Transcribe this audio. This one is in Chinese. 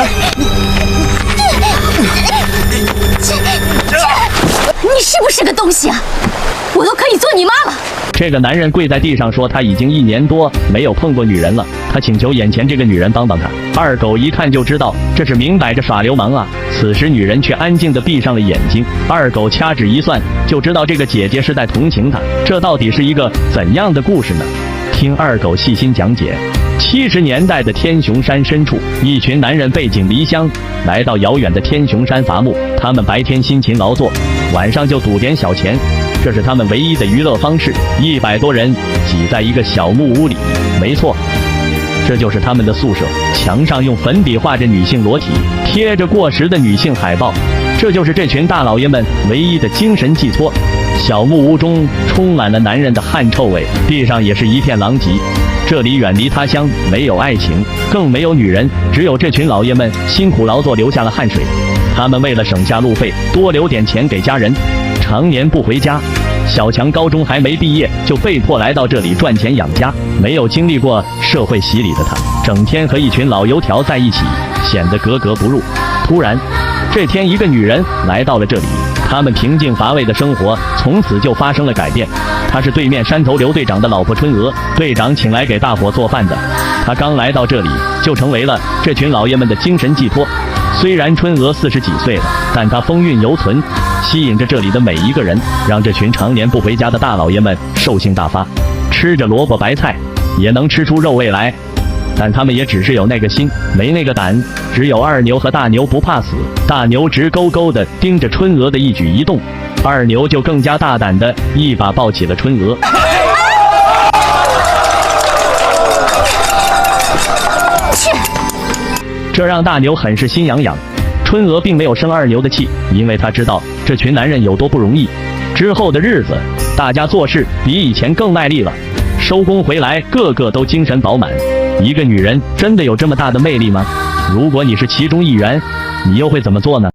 了。你是不是个东西啊？我都可以做你妈了。这个男人跪在地上说，他已经1年多没有碰过女人了，他请求眼前这个女人帮帮他。二狗一看就知道这是明摆着耍流氓啊！此时女人却安静地闭上了眼睛。二狗掐指一算，就知道这个姐姐是在同情他。这到底是一个怎样的故事呢？听二狗细心讲解。70年代的天雄山深处，一群男人背井离乡，来到遥远的天雄山伐木。他们白天辛勤劳作，晚上就赌点小钱，这是他们唯一的娱乐方式。100多人挤在一个小木屋里，没错，这就是他们的宿舍。墙上用粉笔画着女性裸体，贴着过时的女性海报，这就是这群大老爷们唯一的精神寄托。小木屋中充满了男人的汗臭味，地上也是一片狼藉。这里远离他乡，没有爱情，更没有女人，只有这群老爷们辛苦劳作流下了汗水。他们为了省下路费，多留点钱给家人，常年不回家。小强高中还没毕业，就被迫来到这里赚钱养家。没有经历过社会洗礼的他，整天和一群老油条在一起，显得格格不入。突然，这天一个女人来到了这里，他们平静乏味的生活从此就发生了改变。她是对面山头刘队长的老婆春娥，队长请来给大伙做饭的。她刚来到这里，就成为了这群老爷们的精神寄托。虽然春娥40几岁了，但她风韵犹存，吸引着这里的每一个人，让这群常年不回家的大老爷们兽性大发，吃着萝卜白菜也能吃出肉味来。但他们也只是有那个心，没那个胆。只有二牛和大牛不怕死，大牛直勾勾地盯着春娥的一举一动，二牛就更加大胆地一把抱起了春娥。这让大牛很是心痒痒。春娥并没有生二牛的气，因为她知道这群男人有多不容易。之后的日子，大家做事比以前更卖力了，收工回来个个都精神饱满。一个女人真的有这么大的魅力吗？如果你是其中一员，你又会怎么做呢？